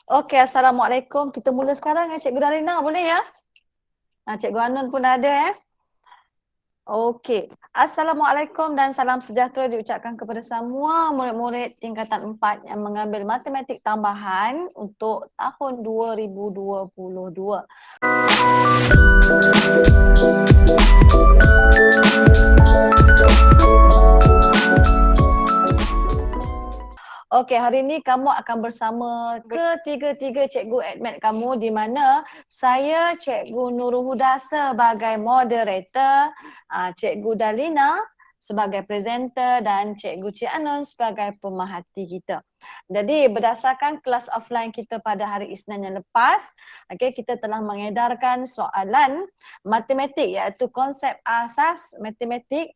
Okey, Assalamualaikum. Kita mula sekarang ya Cikgu Darina, boleh ya? Cikgu Anun pun ada Okey. Assalamualaikum dan salam sejahtera diucapkan kepada semua murid-murid tingkatan 4 yang mengambil matematik tambahan untuk tahun 2022. Okey, hari ini kamu akan bersama ketiga-tiga cikgu admit kamu di mana saya Cikgu Nurul Huda sebagai moderator, Cikgu Dalina sebagai presenter dan Cikgu Cik Anun sebagai pemerhati kita. Jadi berdasarkan kelas offline kita pada hari Isnin yang lepas, kita telah mengedarkan soalan matematik iaitu konsep asas matematik.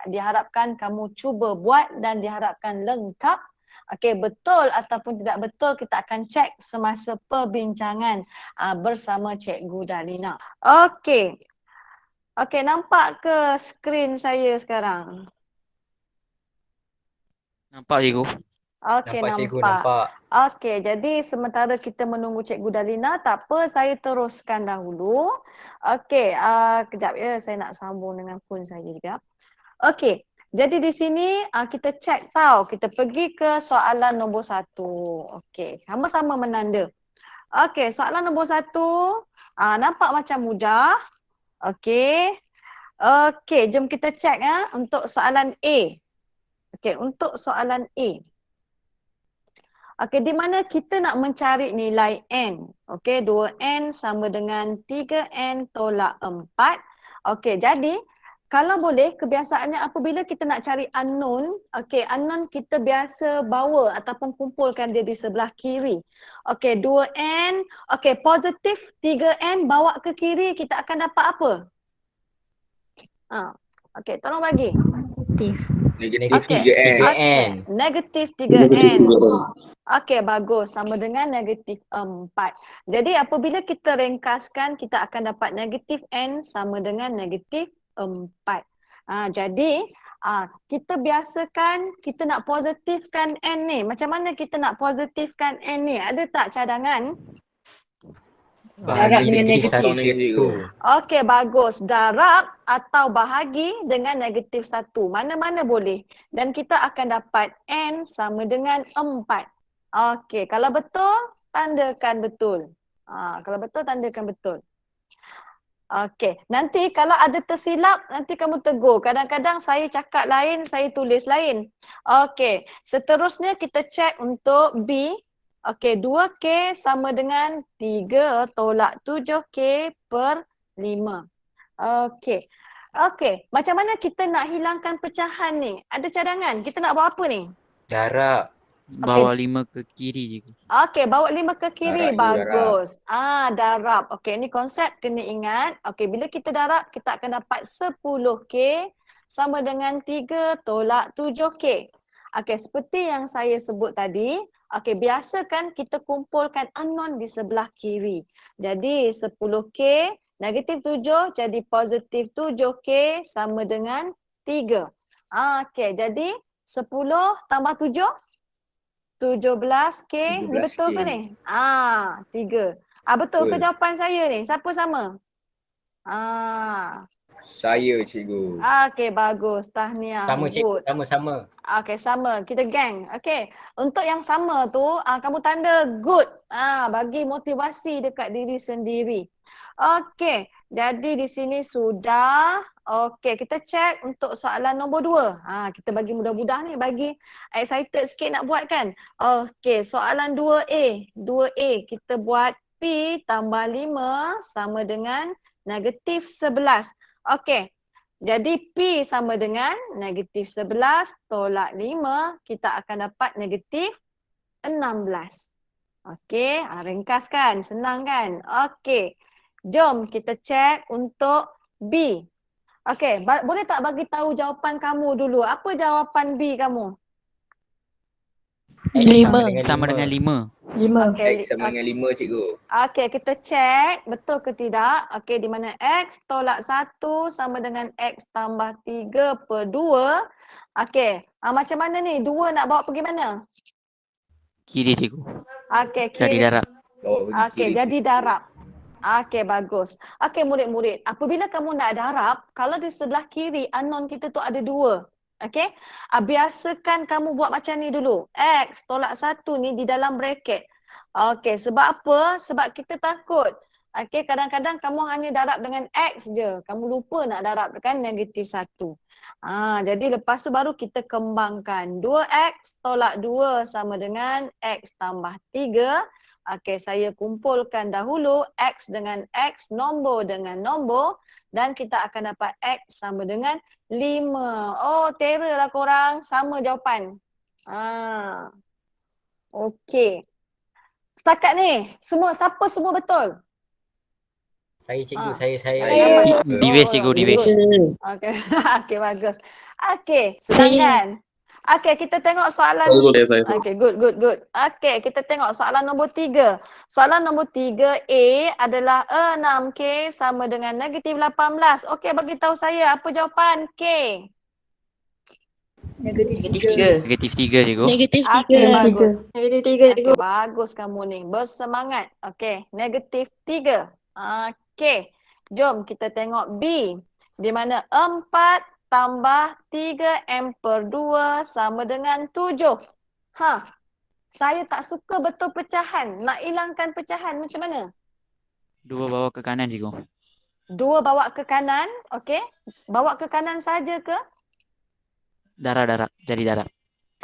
Diharapkan kamu cuba buat dan diharapkan lengkap. Betul ataupun tidak betul kita akan cek semasa perbincangan bersama Cikgu Dalina. Nampak ke skrin saya sekarang? Nampak cikgu. Nampak cikgu, nampak. Jadi sementara kita menunggu Cikgu Dalina, tak apa, saya teruskan dahulu. Kejap ya, saya nak sambung dengan phone saya juga. Jadi di sini kita cek tau, kita pergi ke soalan nombor 1. Sama-sama menanda. Soalan nombor 1, nampak macam mudah. Jom kita cek untuk soalan A. Untuk soalan A. di mana kita nak mencari nilai N. 2N sama dengan 3N tolak 4. Jadi kalau boleh, kebiasaannya apabila kita nak cari unknown, unknown kita biasa bawa ataupun kumpulkan dia di sebelah kiri. 2N, positif 3N bawa ke kiri, kita akan dapat apa? Tolong bagi. Negatif 3N. Negatif 3N. Bagus. Sama dengan negatif 4. Jadi apabila kita ringkaskan, kita akan dapat negatif N sama dengan negatif 4. Jadi kita biasakan kita nak positifkan N ni. Macam mana kita nak positifkan N ni? Ada tak cadangan? Darab dengan negatif 1. Bagus. Darab atau bahagi dengan negatif 1. Mana-mana boleh. Dan kita akan dapat N sama dengan 4. Kalau betul, tandakan betul. Kalau betul, tandakan betul. Nanti kalau ada tersilap, nanti kamu tegur. Kadang-kadang saya cakap lain, saya tulis lain. Seterusnya kita cek untuk B. 2K sama dengan 3 tolak 7K per 5. Macam mana kita nak hilangkan pecahan ni? Ada cadangan? Kita nak buat apa ni? Darab. Bawa 5 ke kiri cikgu. Bawa 5 ke kiri. Darab, bagus. Darab. Ni konsep kena ingat. Bila kita darab, kita akan dapat 10K sama dengan 3 tolak 7K. Seperti yang saya sebut tadi, biasakan kita kumpulkan unknown di sebelah kiri. Jadi 10K negatif 7 jadi positif 7K sama dengan 3. Jadi 10 tambah 7? 17K. Ni betul ke ni? 3. Betul ke jawapan saya ni? Siapa sama? Saya cikgu. Bagus. Tahniah. Sama cikgu, sama-sama. Sama. Kita gang. Untuk yang sama tu, kamu tanda good. Bagi motivasi dekat diri sendiri. Jadi di sini sudah. Kita cek untuk soalan nombor 2. Kita bagi mudah-mudah ni, bagi excited sikit nak buat kan. Soalan 2A. 2A kita buat P tambah 5 sama dengan negatif 11. Jadi P sama dengan negatif 11 tolak 5, kita akan dapat negatif 16. Ringkaskan, senang kan? Jom kita cek untuk B. Boleh tak bagi tahu jawapan kamu dulu? Apa jawapan B kamu? X Sama dengan 5. X sama dengan 5 cikgu. Kita cek betul ke tidak. Di mana X tolak 1 sama dengan X tambah 3 per 2. Macam mana ni? 2 nak bawa pergi mana? Kiri cikgu. Okey, Jadi kiri. darab. Bawa pergi Okey, kiri, jadi cikgu. darab. Okey, bagus. Okey, murid-murid. Apabila kamu nak darab, kalau di sebelah kiri unknown kita tu ada 2. Okey? Biasakan kamu buat macam ni dulu. X tolak 1 ni di dalam bracket. Okey, sebab apa? Sebab kita takut. Okey, kadang-kadang kamu hanya darab dengan X je. Kamu lupa nak darab dengan negatif 1. Jadi lepas tu baru kita kembangkan. 2X tolak 2 sama dengan X tambah 3. Okey, saya kumpulkan dahulu X dengan X, nombor dengan nombor dan kita akan dapat X sama dengan 5. Oh, terror lah korang. Sama jawapan. Okey. Setakat ni, siapa semua betul? Saya cikgu, Ah. saya. Divis cikgu, divis. Okey. Okey, bagus. Okey, sedangkan kita tengok soalan. Saya. Okey, good. Okey, kita tengok soalan nombor 3. Soalan nombor 3A adalah 6K sama dengan negatif 18. Okey, bagi tahu saya apa jawapan K? Negatif 3. Negatif 3 cikgu. Okey, bagus. Negatif 3 Okey, bagus kamu ni. Bersemangat. Okey, negatif 3. Okey, jom kita tengok B. Di mana 4 tambah 3M per 2 sama dengan 7. Saya tak suka betul pecahan. Nak hilangkan pecahan macam mana? 2 bawa ke kanan cikgu. 2 bawa ke kanan. Okey. Bawa ke kanan saja ke? Darab. Jadi darab.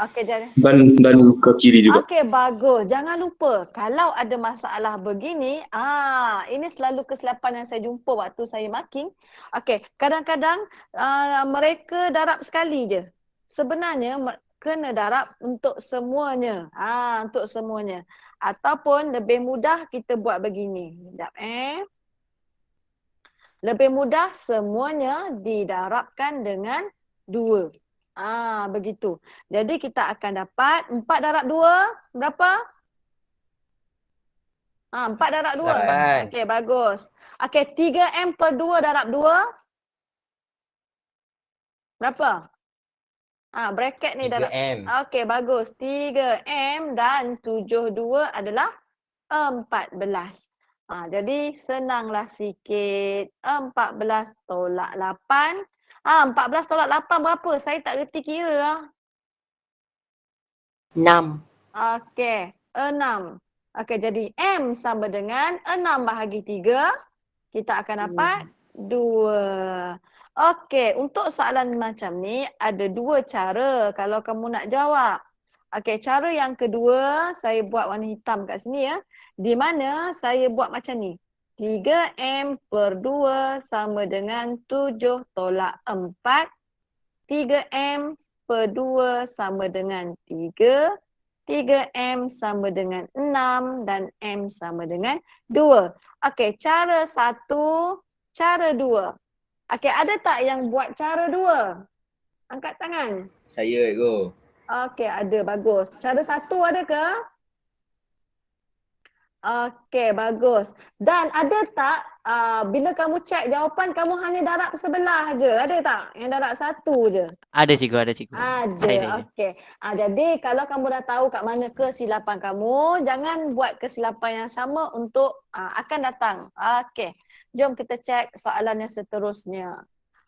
Okey, jadi. Dan ke kiri juga. Okey, bagus. Jangan lupa kalau ada masalah begini, ini selalu kesilapan yang saya jumpa waktu saya marking. Okey, kadang-kadang mereka darab sekali je. Sebenarnya kena darab untuk semuanya. Untuk semuanya. Ataupun lebih mudah kita buat begini. Sekejap Lebih mudah semuanya didarabkan dengan 2. Begitu. Jadi kita akan dapat 4 darab 2 berapa? 4 darab 2. 8. Okey, bagus. Okey, 3M per 2 darab 2 berapa? Bracket ni darab. 3M. Okey, bagus. 3M dan 72 adalah 14. Jadi senanglah sikit. 14 tolak 8. 14 tolak 8 berapa? Saya tak reti kira lah. 6. Okey, 6. Okey, jadi M sama dengan 6 bahagi 3. Kita akan dapat 2. Okey, untuk soalan macam ni ada 2 cara kalau kamu nak jawab. Okey, cara yang kedua saya buat warna hitam kat sini ya. Di mana saya buat macam ni. 3M per 2 sama dengan 7 tolak 4. 3M per 2 sama dengan 3. 3M sama dengan 6 dan M sama dengan 2. Okey, cara 1, cara 2. Okey, ada tak yang buat cara 2? Angkat tangan. Saya cikgu. Okey, ada. Bagus. Cara 1 ada ke? Okey, bagus. Dan ada tak bila kamu cek jawapan kamu hanya darab sebelah je? Ada tak yang darab 1 je? Ada cikgu. Ada. Saya. Okey. Jadi kalau kamu dah tahu kat mana kesilapan kamu, jangan buat kesilapan yang sama untuk akan datang. Okey. Jom kita cek soalan yang seterusnya.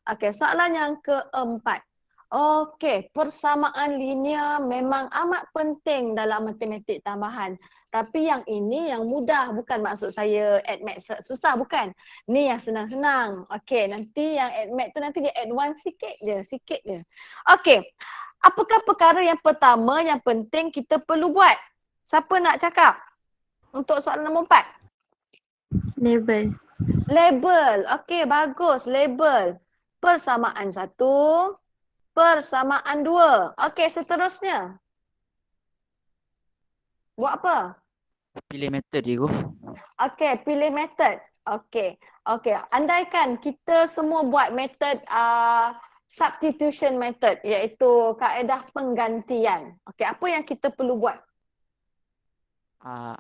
Okey, soalan yang keempat. Okey, persamaan linear memang amat penting dalam matematik tambahan. Tapi yang ini yang mudah, bukan maksud saya AddMath susah, bukan. Ni yang senang-senang. Okey, nanti yang AddMath tu nanti dia advance sikit je. Okey, apakah perkara yang pertama yang penting kita perlu buat? Siapa nak cakap? Untuk soalan nombor 4. Label. Okey, bagus. Label. Persamaan 1. Persamaan 2. Okey, seterusnya. Buat apa? Pilih method cikgu. Okey, pilih method. Okey. Andaikan kita semua buat method substitution method, iaitu kaedah penggantian. Okey, apa yang kita perlu buat?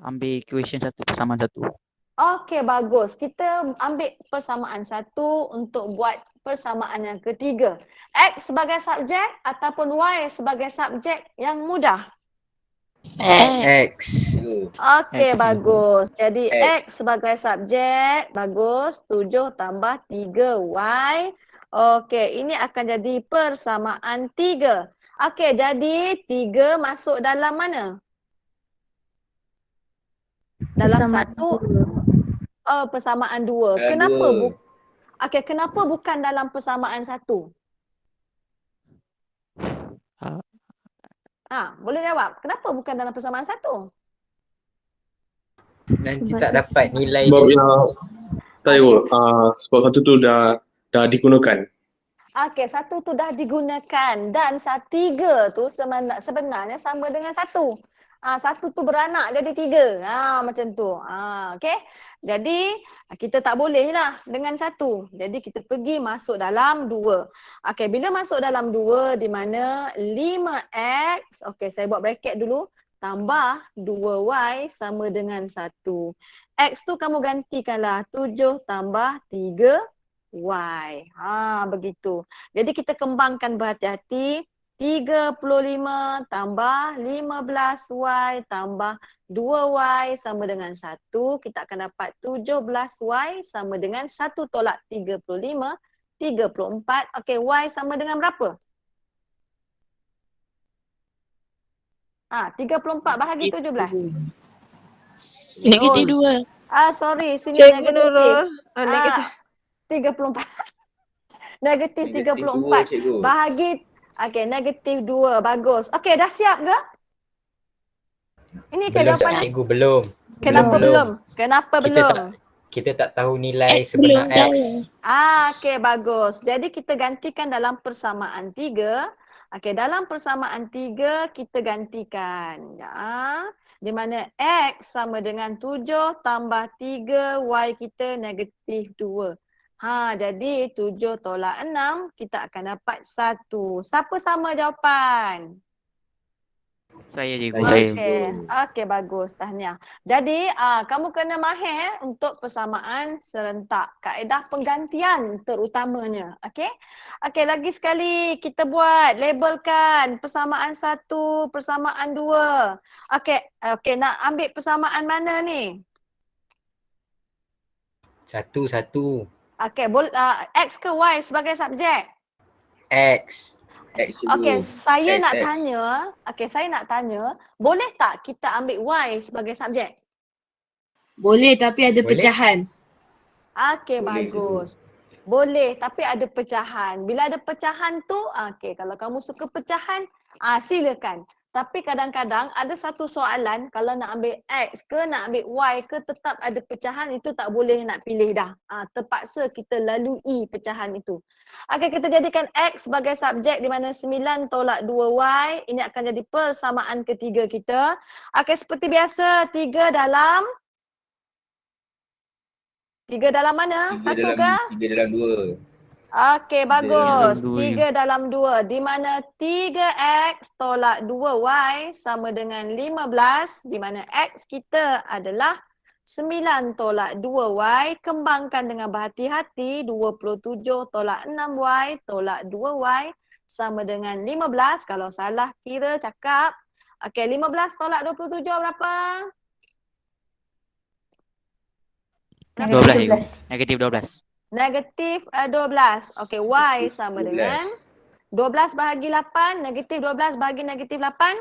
Ambil equation 1 persamaan 1. Okey, bagus. Kita ambil persamaan 1 untuk buat persamaan yang ketiga. X sebagai subjek ataupun Y sebagai subjek yang mudah? X. Cikgu. Okey, X, cikgu. bagus. Jadi X. X sebagai subjek, bagus. 7 tambah 3Y. Okey, ini akan jadi persamaan 3. Okey, jadi 3 masuk dalam mana? Dalam Persamaan satu, dua. persamaan 2. Dalam Kenapa dua. Okey, kenapa bukan dalam persamaan 1? Boleh jawab. Kenapa bukan dalam persamaan 1? Nanti Sebab tak tu- dapat nilai Sebab dia. yang tak Okey. ikut. Sebab satu tu dah digunakan. Okey, 1 tu dah digunakan dan 3 tu sebenarnya sama dengan 1. 1 tu beranak jadi 3. Macam tu. Okey. Jadi kita tak boleh lah dengan 1. Jadi kita pergi masuk dalam 2. Okey, bila masuk dalam 2 di mana 5x, okey saya buat bracket dulu, tambah 2y sama dengan 1. X tu kamu gantikanlah 7 tambah 3 Y. Begitu. Jadi kita kembangkan berhati-hati. 35 tambah 15Y tambah 2Y sama dengan 1. Kita akan dapat 17Y sama dengan 1 tolak 35, 34. Okey, Y sama dengan berapa? 34 bahagi 17. Negatif Oh. 2. Sorry, sini Cikgu negatif. Nurul. Negatif. 34. Negatif Negatif 34 2, cikgu. bahagi negatif 2. Bagus. Okey, dah siap ke? Ini ke Belum jawapan? cikgu, belum. Kenapa belum? Kenapa Kita belum? Kita tak tahu nilai X sebenar belum tahu. X. Okey, bagus. Jadi kita gantikan dalam persamaan 3. Okey, dalam persamaan 3 kita gantikan. Di mana X sama dengan 7 tambah 3, Y kita negatif 2. Jadi 7 tolak 6, kita akan dapat 1. Siapa sama jawapan? Saya, cikgu. Saya. Saya. Okey, bagus. Tahniah. Jadi, kamu kena mahir untuk persamaan serentak. Kaedah penggantian terutamanya. Okey? Okey, lagi sekali kita buat. Labelkan persamaan 1, persamaan 2. Okey, nak ambil persamaan mana ni? Satu. Okey, X ke Y sebagai subjek? X. X cikgu. Okey, saya X, nak X. tanya, boleh tak kita ambil Y sebagai subjek? Boleh tapi ada Boleh. pecahan. Okey, Boleh, bagus. Boleh, tapi ada pecahan. Bila ada pecahan tu, kalau kamu suka pecahan, silakan. Tapi kadang-kadang ada satu soalan, kalau nak ambil X ke, nak ambil Y ke, tetap ada pecahan, itu tak boleh nak pilih dah. Terpaksa kita lalui pecahan itu. Okey, kita jadikan X sebagai subjek di mana 9 tolak 2Y. Ini akan jadi persamaan ketiga kita. Okey, seperti biasa, 3 dalam mana? 1 ke? 3 dalam 2. Okey, bagus. dalam 2. 3 dalam 2. Di mana 3X tolak 2Y sama dengan 15. Di mana X kita adalah 9 tolak 2Y. Kembangkan dengan berhati-hati. 27 tolak 6Y tolak 2Y sama dengan 15. Kalau salah kira cakap. Okey, 15 tolak 27 berapa? 12, cikgu. Negatif 12. Negatif 12. Okey, Y sama 12. dengan 12 bahagi 8. Negatif 12 bahagi negatif 8.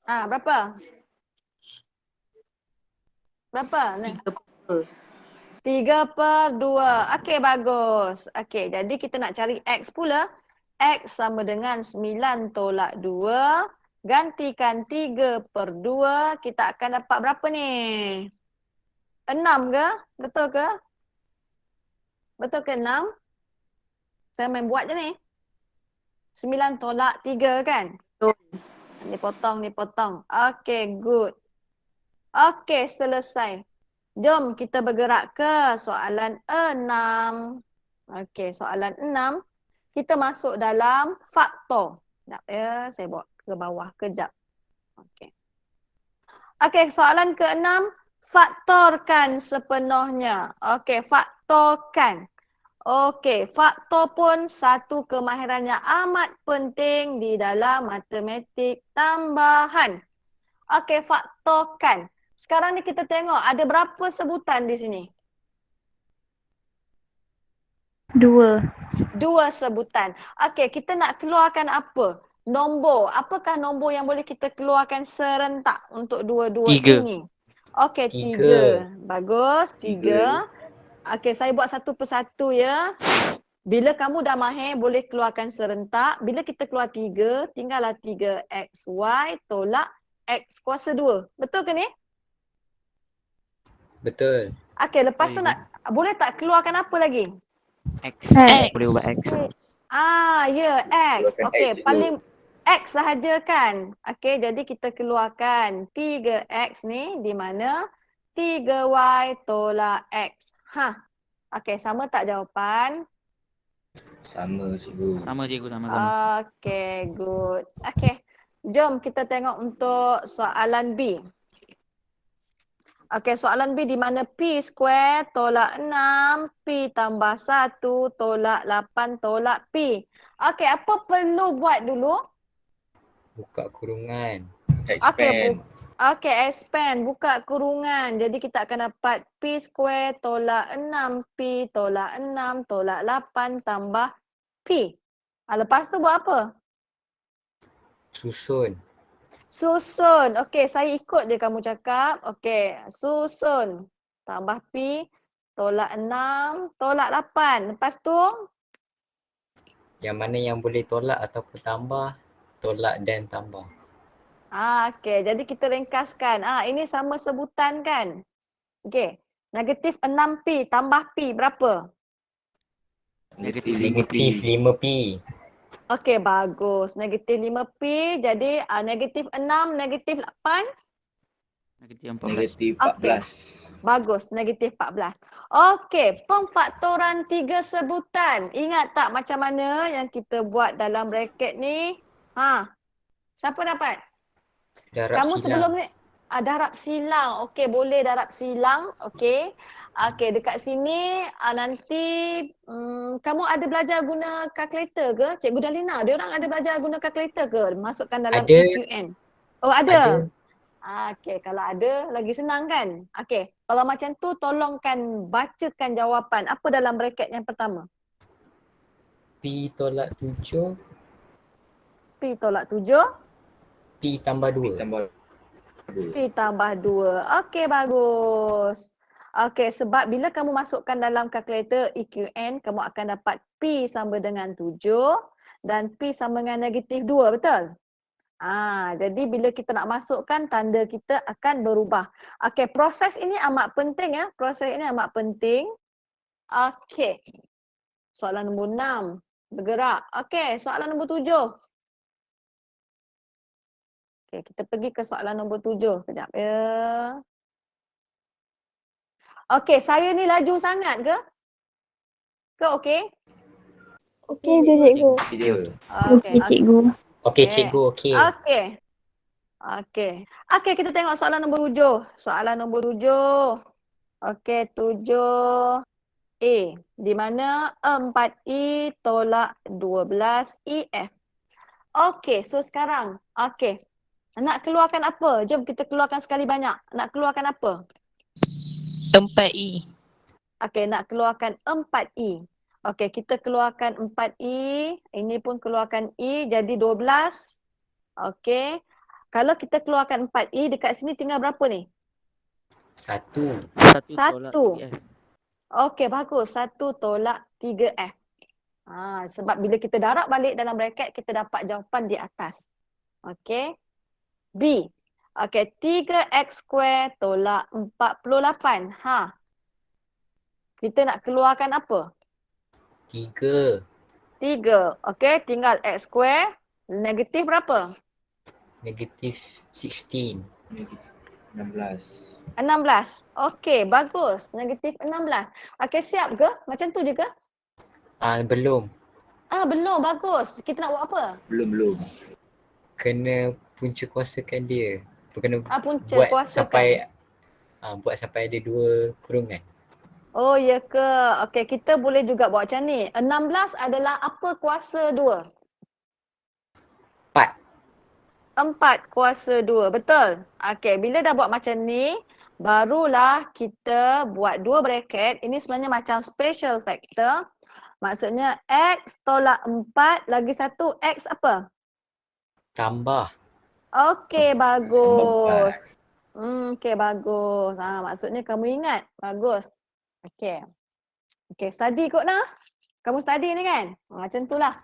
Berapa? Berapa? 3/2. Okey, bagus. Okey, jadi kita nak cari X pula. X sama dengan 9 tolak 2. Gantikan 3/2. Kita akan dapat berapa ni? 6 ke? Betul ke? Betul ke 6? Saya main buat je ni. 9 tolak 3 kan? Betul. Ni potong. Okey, good. Okey, selesai. Jom kita bergerak ke soalan 6. Okey, soalan 6. Kita masuk dalam faktor. Sekejap ya, saya bawa ke bawah kejap. Okey. Okey, soalan ke-6. Faktorkan sepenuhnya. Okey, faktorkan. Okey, faktor pun satu kemahiran yang amat penting di dalam matematik tambahan. Okey, faktorkan. Sekarang ni kita tengok ada berapa sebutan di sini? 2. 2 sebutan. Okey, kita nak keluarkan apa? Nombor. Apakah nombor yang boleh kita keluarkan serentak untuk dua-dua 3. ini? Okey, 3. 3. Bagus, 3. 3. Okey, saya buat satu persatu ya. Bila kamu dah mahir boleh keluarkan serentak. Bila kita keluar 3, tinggallah 3xy tolak x kuasa 2. Betul ke ni? Betul. Okey, lepas tu nak boleh tak keluarkan apa lagi? X. X. Boleh ubah X. Ya, X. Keluarkan Okey, X, cikgu. paling X sahaja kan? Okey, jadi kita keluarkan 3X ni di mana 3Y tolak X. Okey, sama tak jawapan? Sama cikgu. Sama cikgu, sama. Okey, good. Okey, jom kita tengok untuk soalan B. Okey, soalan B di mana P square tolak 6, P tambah 1 tolak 8 tolak P. Okey, apa perlu buat dulu? Buka kurungan. Expand. Okey, expand, buka kurungan. Jadi kita akan dapat P square tolak 6, P tolak 6 tolak 8 tambah P. Lepas tu buat apa? Susun. Susun. Okey, saya ikut je kamu cakap. Okey, susun. Tambah P, tolak 6, tolak 8. Lepas tu, Yang mana yang boleh tolak ataupun tambah, tolak dan tambah. okey, jadi kita ringkaskan. Ini sama sebutan kan? Okey, negatif 6P tambah P berapa? Negatif Negatif 5P. 5P. Okey, bagus. Negatif 5P, jadi negatif 6, negatif 8. Negatif 14. Negatif Okey. 14. Bagus, negatif 14. Okey, pemfaktoran 3 sebutan. Ingat tak macam mana yang kita buat dalam bracket ni? Siapa dapat? Darab Kamu silang. sebelum ni darab silang. Okey, boleh darab silang. Okey. Okey, dekat sini nanti kamu ada belajar guna kalkulator ke? Cikgu Dalina, dia orang ada belajar guna kalkulator ke? Masukkan dalam Ada. EQN. Oh, ada. Okey, kalau ada lagi senang kan? Okey, kalau macam tu tolongkan bacakan jawapan. Apa dalam bracket yang pertama? P tolak 7, P tolak 7, P tambah 2. Tambah 2. P tambah 2. Okey, bagus. Okey, sebab bila kamu masukkan dalam kalkulator EQN, kamu akan dapat P sama dengan 7 dan P sama dengan negatif 2, betul? Jadi bila kita nak masukkan, tanda kita akan berubah. Okey, proses ini amat penting ya. Proses ini amat penting. Okey. Soalan nombor 6. Bergerak. Okey, soalan nombor 7. Okey, kita pergi ke soalan nombor 7. Kejap ya. Okey, saya ni laju sangat ke? Ke okey? Okey je cikgu. Dia. Okey cikgu. Okey cikgu, okey. Okey. Okey. Okey, kita tengok soalan nombor 7. Soalan nombor 7. Okey, 7A. Di mana 4E tolak 12EF. Okey, so sekarang. Okey. Nak keluarkan apa? Jom kita keluarkan sekali banyak. Nak keluarkan apa? 4i. Okey, nak keluarkan 4E. Okey, kita keluarkan 4E. Ini pun keluarkan E jadi 12. Okey. Kalau kita keluarkan 4E, dekat sini tinggal berapa ni? 1. Tolak Satu. 3F. Okey, bagus. 1 tolak 3F. Sebab bila kita darab balik dalam bracket, kita dapat jawapan di atas. Okey. B. Okey, 3x square tolak 48. Kita nak keluarkan apa? 3. 3. Okey, tinggal x square. Negatif berapa? Negatif 16. Negatif 16. 16. Okey, bagus. Negatif 16. Okey, siap ke? Macam tu je ke? Belum. Belum. Bagus. Kita nak buat apa? Belum. Kena punca kuasakan dia. Punca buat kuasakan. sampai buat sampai ada 2 kurungan. Oh, ya ke? Okey, kita boleh juga buat macam ni. 16 adalah apa kuasa 2? 4. 4 kuasa 2, betul? Okey, bila dah buat macam ni, barulah kita buat 2 bracket. Ini sebenarnya macam special factor. Maksudnya X tolak 4 lagi satu X apa? Tambah. Okey, Tambah bagus. 4. Okey, bagus. Maksudnya kamu ingat. Bagus. Okey. Okey, study kot nah. Kamu study ni kan? Macam tu lah.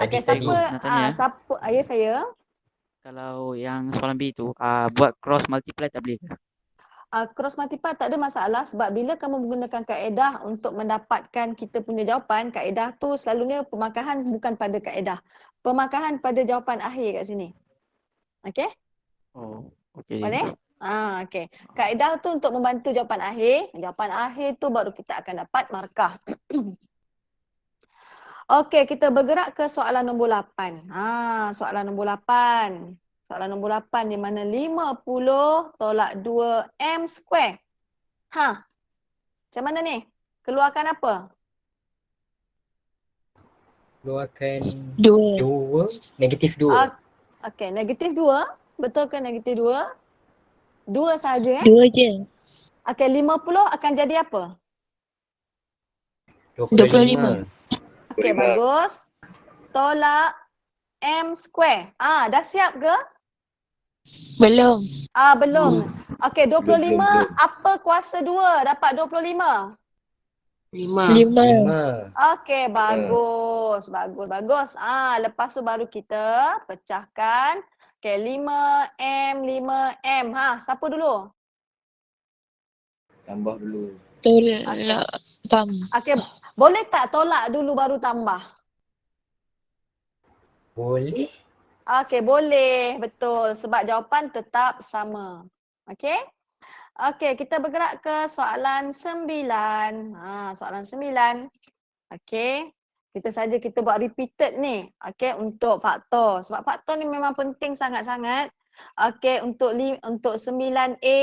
Okey, Study. siapa? Nak tanya, Siapa? Ya, saya. kalau yang soalan B tu buat cross multiply tak boleh ke? Cross multiply tak ada masalah sebab bila kamu menggunakan kaedah untuk mendapatkan kita punya jawapan, kaedah tu selalunya pemakahan bukan pada kaedah. Pemakahan pada jawapan akhir kat sini. Okey? Oh, okey. Boleh? Okey. Kaedah tu untuk membantu jawapan akhir. Jawapan akhir tu baru kita akan dapat markah. Okey, kita bergerak ke soalan nombor 8. Soalan nombor 8. Soalan nombor 8 di mana 50 tolak 2M square. Macam mana ni? Keluarkan apa? Keluarkan 2. 2. Negatif 2. Okey, negatif 2. Betul ke negatif 2? 2 saja 2 je. Okey, 50 akan jadi apa? 25. Okey, bagus. Tolak M square. Dah siap ke? Belum. Belum. Okey, 25 belum. apa kuasa 2 dapat 25? 5. 5. Okey, bagus. Bagus. Lepas tu baru kita pecahkan. Okey, 5M, 5M. Siapa dulu? Tambah dulu. Tolak. Okey, boleh tak tolak dulu baru tambah? Boleh. Okey, boleh. Betul. Sebab jawapan tetap sama. Okey? Okey, kita bergerak ke soalan 9. Soalan 9. Okey. Kita buat repeated ni. Okey, untuk faktor. Sebab faktor ni memang penting sangat-sangat. Okey, untuk 9A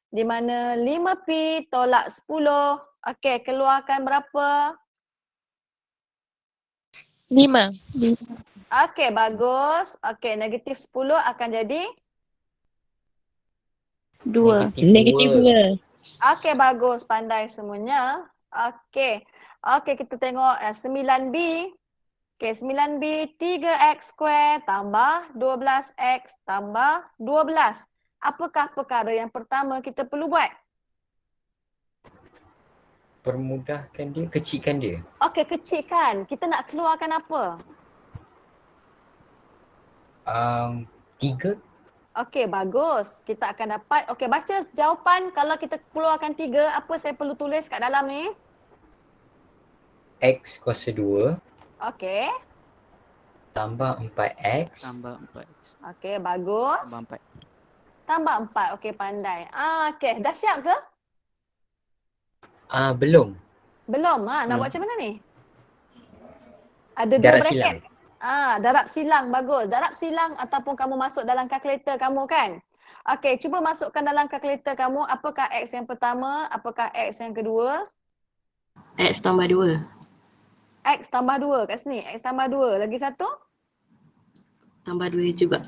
di mana 5P tolak 10. Okey, keluarkan berapa? 5. Okey, bagus. Okey, negatif 10 akan jadi? 2. Negatif 2. Okey, bagus. Pandai semuanya. Okey. Okey, kita tengok 9B. Okey, 9B 3x square tambah 12x tambah 12. Apakah perkara yang pertama kita perlu buat? Permudahkan dia, kecilkan dia. Okey, kecilkan. Kita nak keluarkan apa? 3. Okey, bagus. Kita akan dapat. Okey, baca jawapan kalau kita keluarkan 3. Apa saya perlu tulis kat dalam ni? X kuasa 2 Okey. tambah 4x Tambah 4x. Okey, bagus. Tambah 4. Tambah 4. Okey, pandai. Okey, dah siap ke? Belum. Belum. Nak buat macam mana ni? Ada 2 Darab bracket. silang. Darab silang. Bagus. Darab silang ataupun kamu masuk dalam kalkulator kamu kan? Okey, cuba masukkan dalam kalkulator kamu apakah X yang pertama, apakah X yang kedua. X tambah 2. X tambah 2 kat sini. X tambah 2. Lagi satu? Tambah 2 juga.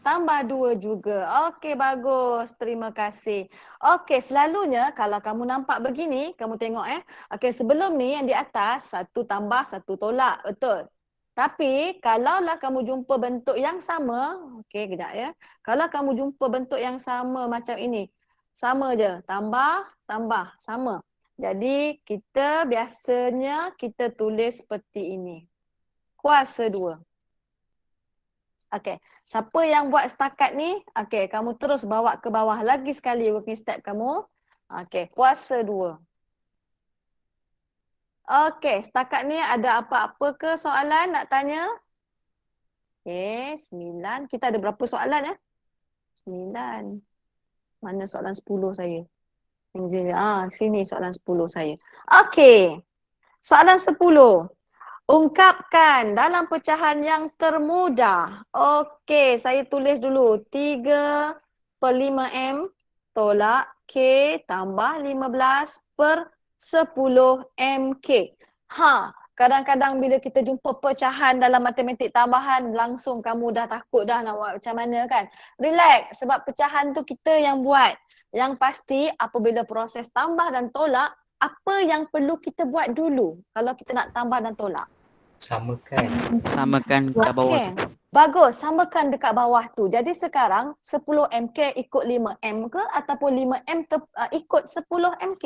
Tambah 2 juga. Okey, bagus. Terima kasih. Okey, selalunya kalau kamu nampak begini, kamu tengok Okey, sebelum ni yang di atas, 1 tambah 1 tolak. Betul? Tapi kalaulah kamu jumpa bentuk yang sama, okey kejap ya. Kalau kamu jumpa bentuk yang sama macam ini, sama je. Tambah, tambah. Sama. Jadi kita biasanya kita tulis seperti ini. Kuasa 2. Okey, siapa yang buat setakat ni? Okey, kamu terus bawa ke bawah lagi sekali working step kamu. Okey, kuasa 2. Okey, setakat ni ada apa-apa ke soalan nak tanya? Okey, 9. Kita ada berapa soalan 9. Mana soalan 10 saya? Sini soalan 10 saya. Okey. Soalan 10. Ungkapkan dalam pecahan yang termudah. Okey, saya tulis dulu. 3/5M tolak K tambah 15/10. 10 MK. Kadang-kadang bila kita jumpa pecahan dalam matematik tambahan, langsung kamu dah takut dah nak buat macam mana kan. Relax, sebab pecahan tu kita yang buat. Yang pasti apabila proses tambah dan tolak, apa yang perlu kita buat dulu kalau kita nak tambah dan tolak? Samakan. Samakan kat bawah Okey. tu. Bagus, samakan dekat bawah tu. Jadi sekarang 10 MK ikut 5M ke ataupun 5M ikut 10 MK?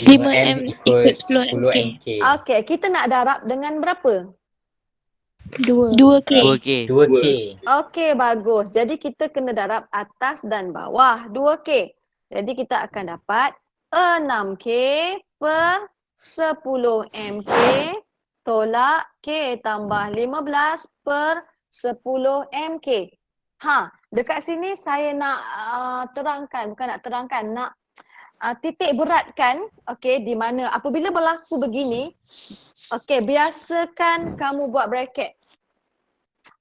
5M ikut 10 MK. MK. Okey, kita nak darab dengan berapa? 2. 2K. 2K. 2K. Okey, bagus. Jadi kita kena darab atas dan bawah 2K. Jadi kita akan dapat 6K per 10 MK tolak K tambah 15 per 10 MK. Dekat sini saya nak terangkan, bukan nak terangkan, nak titik beratkan, okey, di mana apabila berlaku begini, okey, biasakan kamu buat bracket.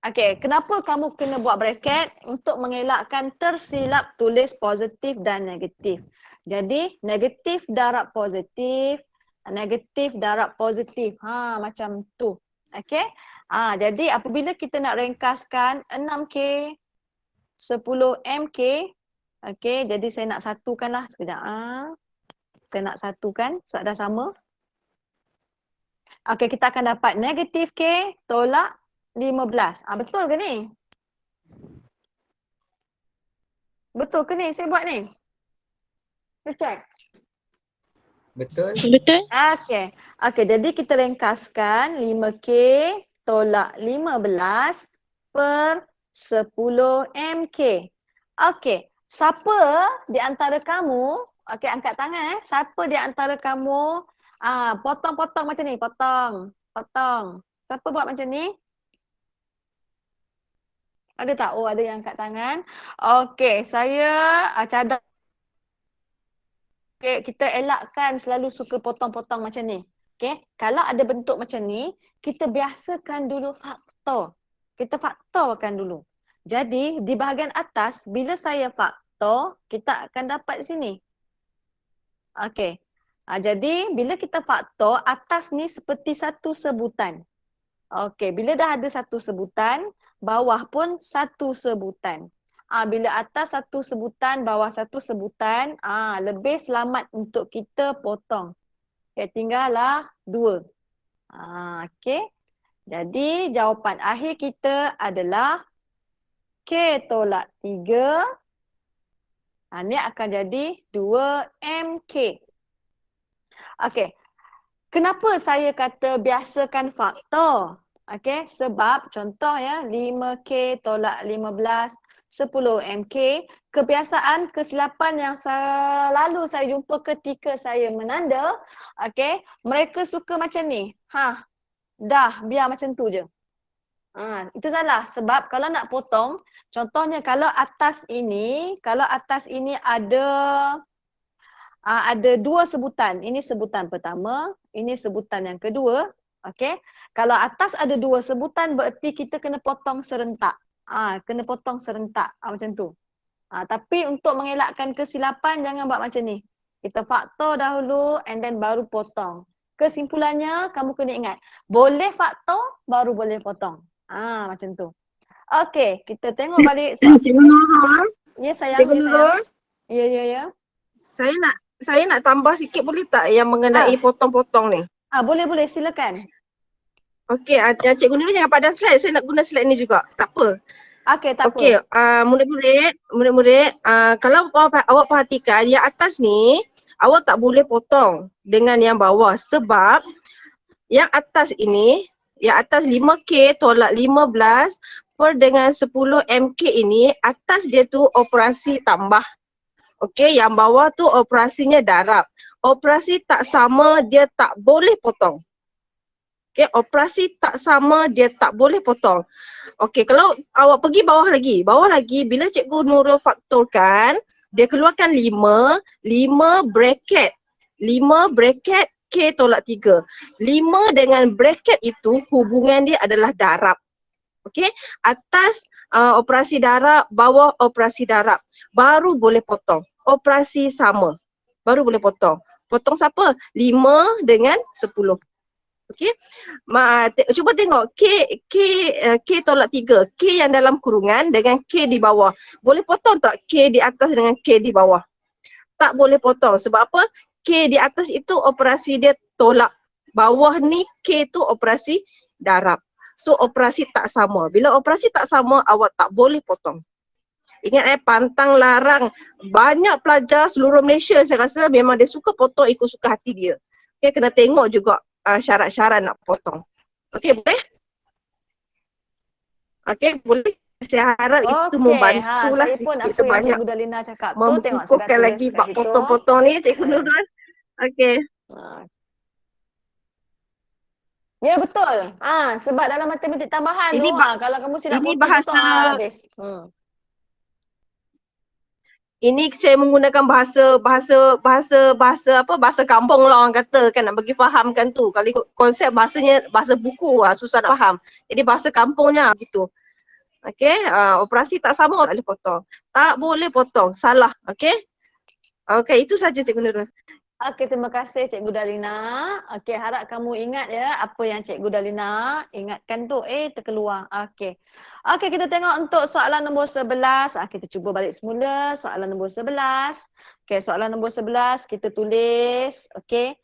Okey, kenapa kamu kena buat bracket? Untuk mengelakkan tersilap tulis positif dan negatif. Jadi, negatif darab positif, negatif darab positif. Macam tu. Okey. Jadi apabila kita nak ringkaskan 6K, 10 MK, okey, jadi saya nak satukan lah sekejap. Saya nak satukan sebab dah sama. Okey, kita akan dapat negatif K tolak 15. Betul ke ni? Betul ke ni saya buat ni? Kita check. Betul? Betul? Okey. Okey, jadi kita ringkaskan 5K tolak 15 per 10 MK. Okey, siapa di antara kamu, okey angkat tangan siapa di antara kamu potong-potong macam ni, potong. Siapa buat macam ni? Ada tak? Oh, ada yang angkat tangan. Okey, saya cadang. Okay, kita elakkan selalu suka potong-potong macam ni. Okay, kalau ada bentuk macam ni, kita biasakan dulu faktor. Kita faktorkan dulu. Jadi, di bahagian atas, bila saya faktor, kita akan dapat sini. Okay. Jadi, bila kita faktor, atas ni seperti satu sebutan. Okay, bila dah ada satu sebutan, bawah pun satu sebutan. Bila atas satu sebutan, bawah satu sebutan, lebih selamat untuk kita potong. Okay, tinggallah 2. Okay. Jadi jawapan akhir kita adalah K tolak 3. Ini akan jadi 2MK. Okay. Kenapa saya kata biasakan faktor? Okay, sebab contoh ya, 5K tolak 15, 10 MK, kebiasaan kesilapan yang selalu saya jumpa ketika saya menanda, okey, mereka suka macam ni. Dah biar macam tu je. Itu salah sebab kalau nak potong, contohnya kalau atas ini ada 2 sebutan. Ini sebutan pertama, ini sebutan yang kedua, okey. Kalau atas ada 2 sebutan bererti kita kena potong serentak. Kena potong serentak macam tu. Tapi untuk mengelakkan kesilapan jangan buat macam ni. Kita faktor dahulu and then baru potong. Kesimpulannya kamu kena ingat, boleh faktor baru boleh potong. Macam tu. Okey, kita tengok balik soal. Cikgu Nurul. Ya sayang, Cikgu ya sayang. Nurul. Ya. Saya nak tambah sikit boleh tak yang mengenai potong-potong ni? Boleh silakan. Okey, Cikgu Nurul jangan padan slide. Saya nak guna slide ni juga. Tak apa. Okey, tak apa. Okey, murid-murid, kalau awak perhatikan yang atas ni awak tak boleh potong dengan yang bawah sebab yang atas ini, yang atas 5K tolak 15 per dengan 10 MK ini, atas dia tu operasi tambah. Okey, yang bawah tu operasinya darab. Operasi tak sama dia tak boleh potong. Okay, operasi tak sama dia tak boleh potong. Okey, kalau awak pergi bawah lagi, bila Cikgu Nurul faktorkan, dia keluarkan 5 bracket. 5 bracket K tolak 3. 5 dengan bracket itu hubungan dia adalah darab. Okey, atas operasi darab, bawah operasi darab. Baru boleh potong. Operasi sama. Baru boleh potong. potong siapa? 5 dengan 10. Okey. Cuba tengok K tolak 3. K yang dalam kurungan dengan K di bawah. Boleh potong tak K di atas dengan K di bawah? Tak boleh potong. Sebab apa? K di atas itu operasi dia tolak. Bawah ni K tu operasi darab. So operasi tak sama. Bila operasi tak sama, awak tak boleh potong. Ingat pantang larang. Banyak pelajar seluruh Malaysia saya rasa memang dia suka potong ikut suka hati dia. Okay, kena tengok juga syarat-syarat nak potong. Okey, boleh? Okey, boleh. Saya harap itu membantulah Saya pun sikit apa yang sebanyak Cikgu Dalina cakap tu, tengok saya dah membukukan tulis lagi kat bab situ. potong-potong ni, Cikgu Nurul. Okey. Ya betul. Sebab dalam matematik tambahan Ini tu, kalau kamu silap ini potong-potong, bahasa- habis. Ini saya menggunakan bahasa kampung lah orang kata kan, nak bagi fahamkan tu. Kalau ikut konsep bahasanya bahasa buku susah nak faham. Jadi bahasa kampungnya gitu. Okey, operasi tak sama tak boleh potong. Tak boleh potong, salah. Okey. Okey, itu saja Cikgu Nurul. Okey, terima kasih Cikgu Dalina. Okey, harap kamu ingat ya apa yang Cikgu Dalina ingatkan tu. Terkeluar. Okey. Okey, kita tengok untuk soalan nombor 11. Kita cuba balik semula soalan nombor 11. Okey, soalan nombor 11 kita tulis. Okey.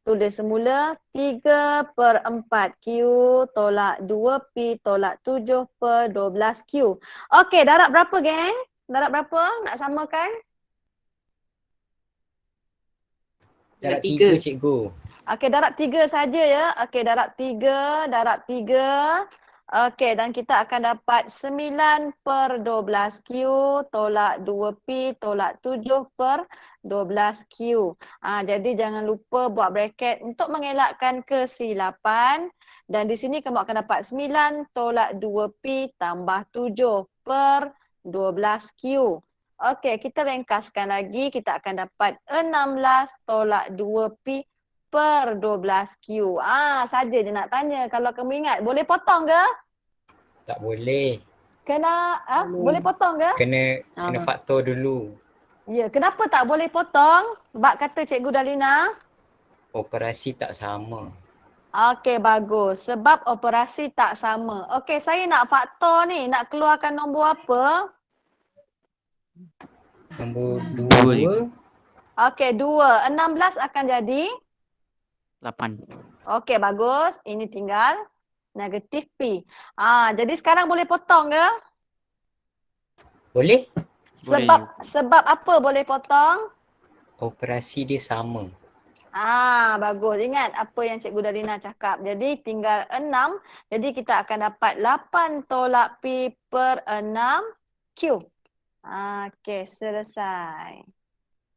Tulis semula 3/4 Q tolak 2P tolak 7/12 Q. Okey, darab berapa geng? Darab berapa? Nak samakan? Darab Tiga. 3 cikgu. Okey, darab 3 saja ya. Okey, darab 3. Okey, dan kita akan dapat 9/12 Q tolak 2P tolak 7/12 Q. Jadi jangan lupa buat bracket untuk mengelakkan kesilapan. Dan di sini kamu akan dapat 9 tolak 2P tambah 7/12 Q. Okey, kita ringkaskan lagi. Kita akan dapat 16 tolak 2P per 12 Q. Saja je nak tanya. Kalau kamu ingat, boleh potong ke? Tak boleh. Boleh potong ke? Kena faktor dulu. Ya, kenapa tak boleh potong? Sebab kata Cikgu Dalina. Operasi tak sama. Okey, bagus. Sebab operasi tak sama. Okey, saya nak faktor ni. Nak keluarkan nombor apa? Nombor Dua, 2. Okey, 2. 16 akan jadi? 8. Okey, bagus. Ini tinggal negatif P. Jadi sekarang boleh potong ke? Boleh? Sebab apa boleh potong? Operasi dia sama. Bagus. Ingat apa yang Cikgu Dalina cakap. Jadi tinggal 6. Jadi kita akan dapat 8 tolak P per 6 Q. Okey, selesai.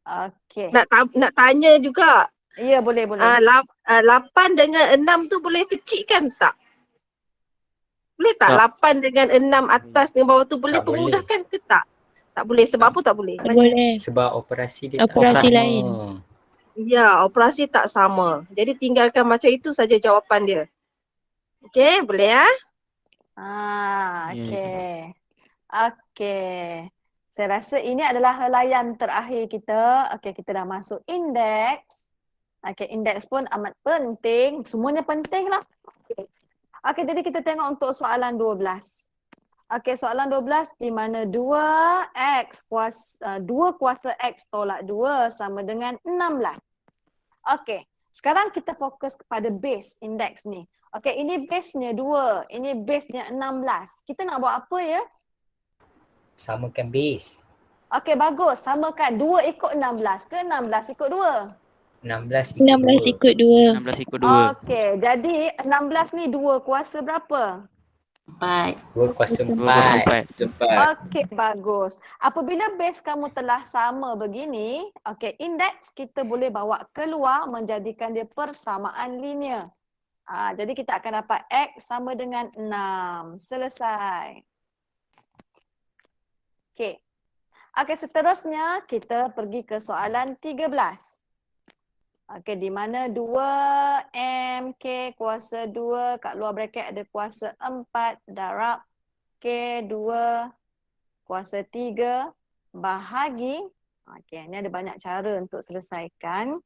Okey. Nak tanya juga. Ya, boleh. 8 dengan 6 tu boleh kecilkan tak? Boleh tak? Tak. 8 dengan 6 atas dengan bawah tu boleh Tak boleh. pemudahkan ke tak? Tak boleh. Sebab apa tak boleh? Tak boleh. Sebab operasi dia Operasi tak sama. lain. Ya, operasi tak sama. Jadi tinggalkan macam itu saja jawapan dia. Okey, boleh ya? Okey. Okey. Saya rasa ini adalah helaian terakhir kita. Okey, kita dah masuk indeks. Okey, indeks pun amat penting. Semuanya penting lah. Okey, jadi kita tengok untuk soalan 12. Okey, soalan 12 di mana 2 kuasa X tolak 2 sama dengan 16. Okey, sekarang kita fokus kepada base indeks ni. Okey, ini base-nya 2, ini base-nya 16. Kita nak buat apa ya? Samakan base. Okey, bagus. Samakan 2 ikut 16 ke 16 ikut 2? 16 16 ikut ikut 2. 16 ikut 2. Okey, jadi 16 ni 2 kuasa berapa? 4. 2 kuasa 2 kuasa 4. 4. Cepat. Okey, bagus. Apabila base kamu telah sama begini, okey, indeks kita boleh bawa keluar menjadikan dia persamaan linear. Jadi kita akan dapat X sama dengan 6. Selesai. Okey. Okey, seterusnya kita pergi ke soalan 13. Okey, di mana 2MK kuasa 2 kat luar bracket ada kuasa 4 darab K2 kuasa 3 bahagi. Okey, ni ada banyak cara untuk selesaikan.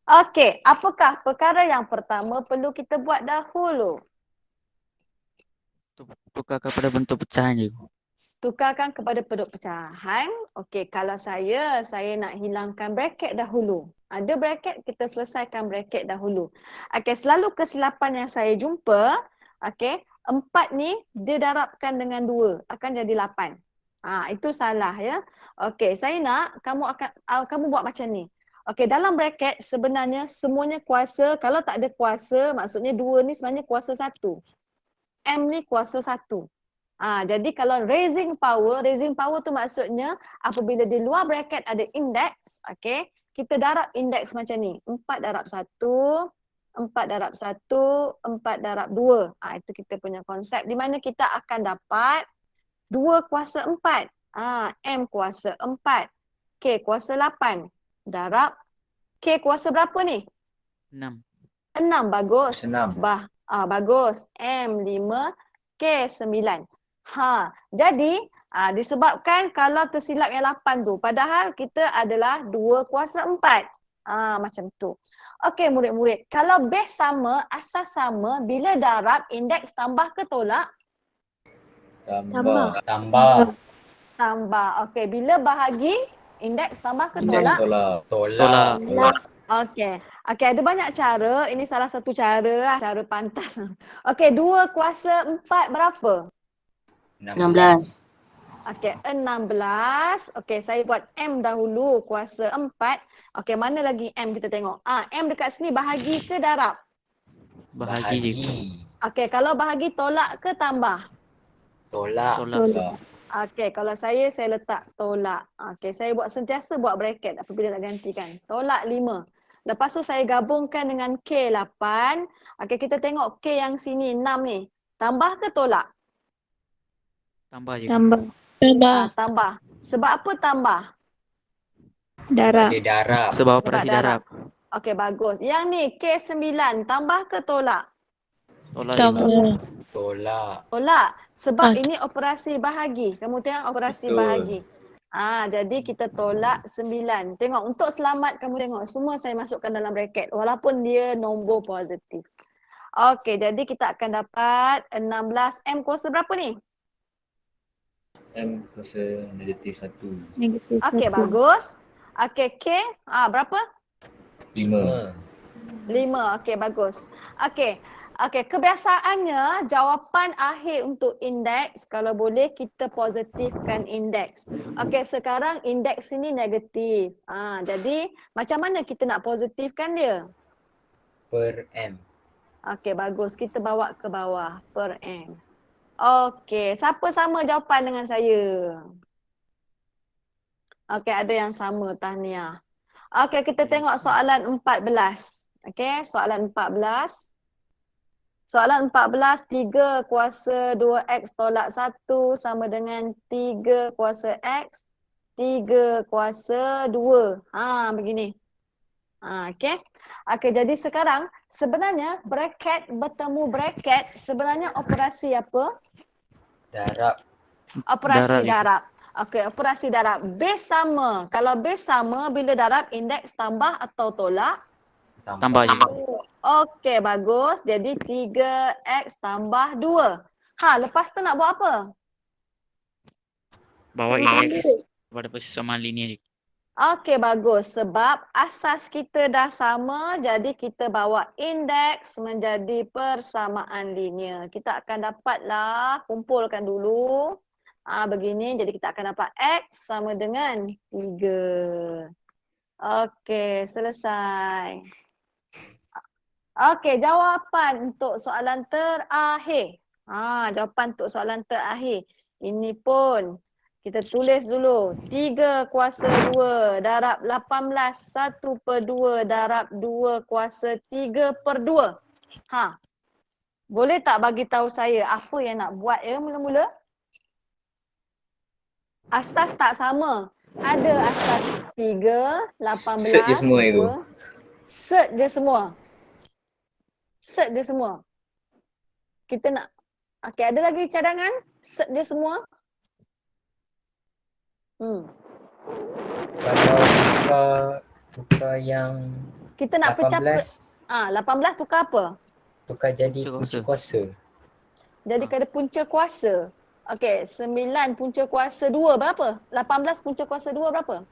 Okey, apakah perkara yang pertama perlu kita buat dahulu? Tukar kepada bentuk pecahan je. Tukarkan kepada bentuk pecahan. Okey, kalau saya nak hilangkan bracket dahulu. Ada bracket, kita selesaikan bracket dahulu. Okey, selalu kesilapan yang saya jumpa, okey, 4 ni dia darabkan dengan 2, akan jadi 8. Itu salah ya. Okey, saya nak kamu buat macam ni. Okey, dalam bracket sebenarnya semuanya kuasa. Kalau tak ada kuasa, maksudnya 2 ni sebenarnya kuasa 1. M ni kuasa 1. Jadi kalau raising power tu maksudnya apabila di luar bracket ada index, okey, kita darab index macam ni. 4 darab 1, 4 darab 1, 4 darab 2. Itu kita punya konsep di mana kita akan dapat 2 kuasa 4. M kuasa 4. K kuasa 8. Darab K kuasa berapa ni? 6. 6, bagus. Senam. Bagus. M 5, K 9. Jadi disebabkan kalau tersilap yang 8 tu, padahal kita adalah 2 kuasa 4. Macam tu. Okey murid-murid, kalau base sama, asas sama, bila darab indeks tambah ke tolak? Tambah. Tambah. Tambah. Okey, bila bahagi indeks tambah ke Indeks tolak? tolak. Tolak. Okey. Okey, ada banyak cara. Ini salah satu cara lah, cara pantas. Okey, 2 kuasa 4 berapa? 16. Okey, 16. Okey, saya buat M dahulu, kuasa 4. Okey, mana lagi M kita tengok? M dekat sini bahagi ke darab? Bahagi je. Okey, kalau bahagi tolak ke tambah? Tolak. Tolak. Okey, kalau saya letak tolak. Okey, saya sentiasa buat bracket apabila nak gantikan. Tolak 5. Lepas tu saya gabungkan dengan K 8. Okey, kita tengok K yang sini 6 ni. Tambah ke tolak? Tambah je. Tambah. Tambah. Tambah. Sebab apa tambah? Darab. Dia darab. Sebab operasi darab. darab. Okey, bagus. Yang ni K9 tambah ke tolak? Tolak je. Tambah. Tolak. Tolak. Sebab Ah. ini operasi bahagi. Kamu tengok operasi Betul. bahagi. Jadi kita tolak 9. Tengok untuk selamat kamu tengok. Semua saya masukkan dalam bracket. Walaupun dia nombor positif. Okey, jadi kita akan dapat 16. M kuasa berapa ni? M kuasa negatif 1. Negatif Okey, 1. bagus. Okey, K berapa? 5. 5. Okey, bagus. Okey. Okey, kebiasaannya jawapan akhir untuk indeks kalau boleh kita positifkan indeks. Okey, sekarang indeks ini negatif. Jadi macam mana kita nak positifkan dia? Per M. Okey, bagus. Kita bawa ke bawah per M. Okey, siapa sama jawapan dengan saya? Okey, ada yang sama, tahniah. Okey, kita tengok soalan 14. Okey, soalan 14. Soalan 14, 3 kuasa 2X tolak 1 sama dengan 3 kuasa X, 3 kuasa 2. Begini. Okey. Okey, jadi sekarang sebenarnya bracket bertemu bracket sebenarnya operasi apa? Darab. Operasi Darab. darab. Okey, operasi darab. Base sama. Kalau base sama, bila darab indeks tambah atau tolak? Tambah je. Okey, bagus. Jadi 3X tambah 2. Lepas tu nak buat apa? Bawa indeks pada persamaan linear je. Okey, bagus. Sebab asas kita dah sama, jadi kita bawa indeks menjadi persamaan linear. Kita akan dapatlah, kumpulkan dulu. Begini, jadi kita akan dapat X sama dengan 3. Okey, selesai. Okey, jawapan untuk soalan terakhir. Jawapan untuk soalan terakhir. Ini pun kita tulis dulu. 3 kuasa 2 darab 18. 1/2 darab 2 kuasa 3/2. Boleh tak bagi tahu saya apa yang nak buat ya mula-mula? Asas tak sama. Ada asas 3, 18, Set je semua itu. 2. Set je semua. Set dia semua. Kita nak, okey, ada lagi cadangan? Set dia semua. Kalau tukar yang Kita nak pecah 18 tukar apa? tukar jadi Punca punca kuasa. kuasa. Jadi kada punca kuasa. Okey, 9 punca kuasa 2 berapa? 18 punca kuasa 2 berapa?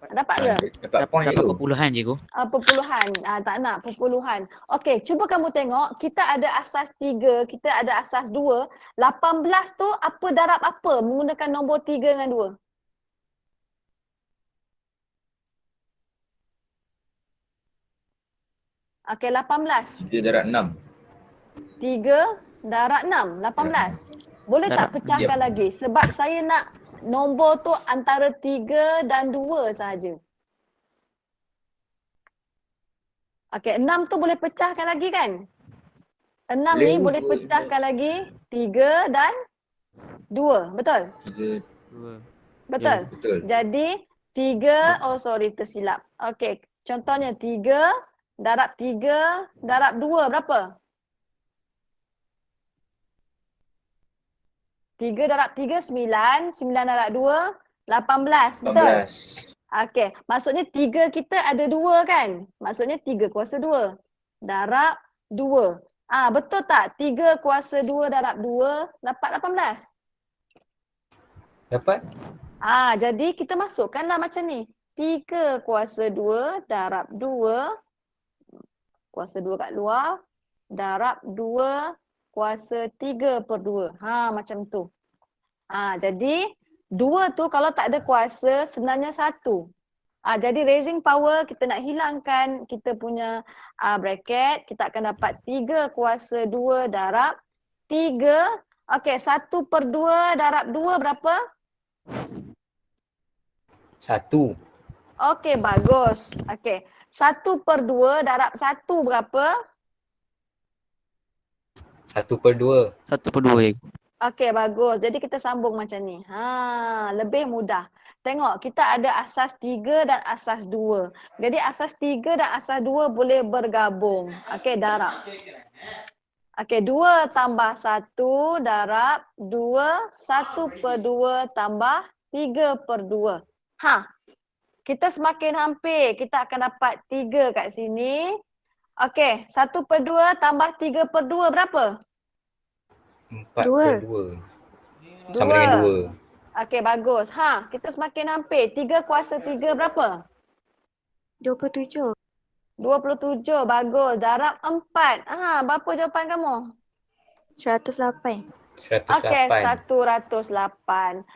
Dapat ke? Dapat point Dapat tu. perpuluhan cikgu. Perpuluhan. Tak nak perpuluhan. Okey, cuba kamu tengok. Kita ada asas 3, kita ada asas 2. 18 tu apa darab apa menggunakan nombor 3 dengan 2? Okey, 18. 3 darab 6. 3 darab 6, 18. Boleh tak Darab, pecahkan lagi? Sebab saya nak nombor tu antara 3 dan 2 sahaja. Okey, 6 tu boleh pecahkan lagi kan? 6 ni boleh pecahkan lagi 3 dan 2, betul? 3 Betul? betul. Jadi 3, tersilap. Okey, contohnya 3 darab 3 darab 2 berapa? 3 darab 3, 9. 9 darab 2, 18. Betul? 18. Okey, maksudnya 3 kita ada 2 kan? Maksudnya 3 kuasa 2 darab 2. Betul tak? 3 kuasa 2 darab 2 dapat 18. Dapat? Jadi kita masukkanlah macam ni. 3 kuasa 2 darab 2. Kuasa 2 kat luar. Darab 2 kuasa 3/2. Macam tu. Jadi 2 tu kalau tak ada kuasa sebenarnya 1. Jadi raising power kita nak hilangkan kita punya bracket. Kita akan dapat 3 kuasa 2 darab 3. Okey, 1/2 darab 2 berapa? 1. Okey, bagus. Okey, 1/2 darab 1 berapa? 1/2. 1/2 cikgu. Okey, bagus. Jadi kita sambung macam ni. Lebih mudah. Tengok, kita ada asas 3 dan asas 2. Jadi asas 3 dan asas 2 boleh bergabung. Okey, darab. Okey, 2 tambah 1 darab 2. 1/2 tambah 3/2. Kita semakin hampir. Kita akan dapat 3 kat sini. Okey, 1/2 tambah 3/2 berapa? 4/2. Sama dengan 2. Okey, bagus. Kita semakin hampir. 3 kuasa 3 berapa? 27. 27. Bagus. Darab 4. Berapa jawapan kamu? 108. 108. Okey, 108.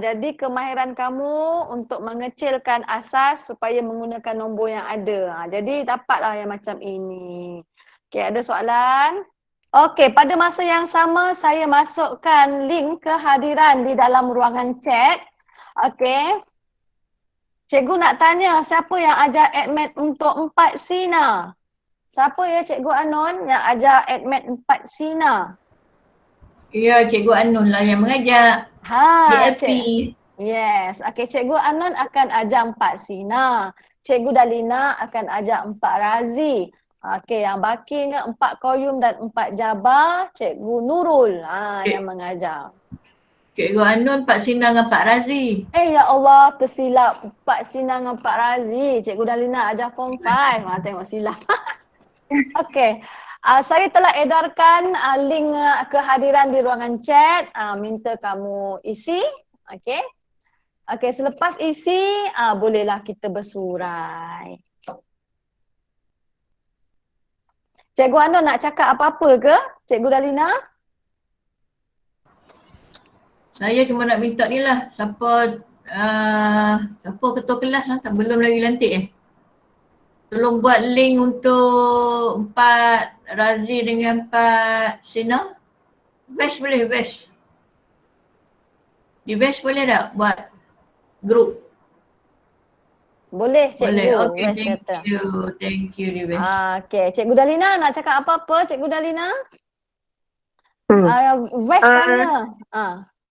Jadi kemahiran kamu untuk mengecilkan asas supaya menggunakan nombor yang ada. Jadi dapatlah yang macam ini. Okey, ada soalan? Okey, pada masa yang sama saya masukkan link kehadiran di dalam ruangan chat. Okey. Cikgu nak tanya siapa yang ajar admit untuk 4 Sina? Siapa ya Cikgu Anon yang ajar admit 4 Sina? Ya, Cikgu Anun lah yang mengajar. Yes. Okey, Cikgu Anon akan ajar 4 Sina. Cikgu Dalina akan ajar 4 Razi. Okey, yang bakinya 4 Qayyum dan 4 Jabar, Cikgu Nurul yang mengajar. Cikgu Anun 4 Sina dengan 4 Razi. Ya Allah, tersilap 4 Sina dengan 4 Razi. Cikgu Dalina ajar form 5. Tengok silap. Okey. Saya telah edarkan link kehadiran di ruangan chat. Minta kamu isi. Okey. Okey, selepas isi, bolehlah kita bersurai. Cikgu Anon nak cakap apa-apa ke? Cikgu Dalina? Saya cuma nak minta ni lah. Siapa ketua kelas lah, belum lagi lantik Tolong buat link untuk 4 Razi dengan 4 Sina. Bash boleh, Bash. Di Bash boleh tak buat grup? Boleh Cikgu. Boleh, okay, kata. Thank you di Bash. Okay, Cikgu Dalina nak cakap apa-apa Cikgu Dalina? West tanya.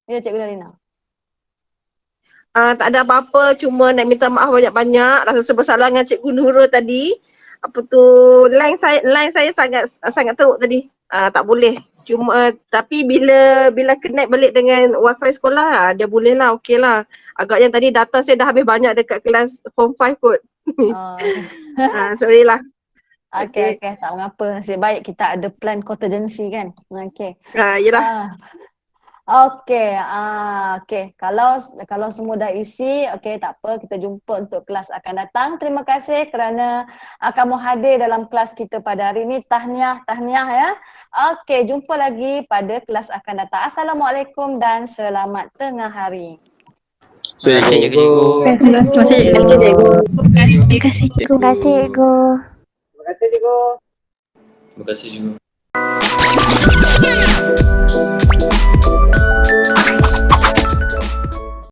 Ya Cikgu Dalina. Tak ada apa-apa, cuma nak minta maaf banyak-banyak. Rasa bersalah dengan Cikgu Nurul tadi. Line saya sangat teruk tadi. Tak boleh. Cuma tapi bila connect balik dengan wifi sekolah dia boleh lah, okey lah. Agaknya tadi data saya dah habis banyak dekat kelas form 5 kot. Oh. Sorry lah. Okey, tak mengapa. Nasib baik kita ada plan contingency kan. Okey. Yelah. Okey, okey. Kalau semua dah isi, okey tak apa, kita jumpa untuk kelas akan datang. Terima kasih kerana kamu hadir dalam kelas kita pada hari ini. Tahniah ya. Okey, jumpa lagi pada kelas akan datang. Assalamualaikum dan selamat tengah hari. Terima kasih cikgu. Terima kasih cikgu. Terima kasih, cikgu. Terima kasih cikgu. Terima kasih juga.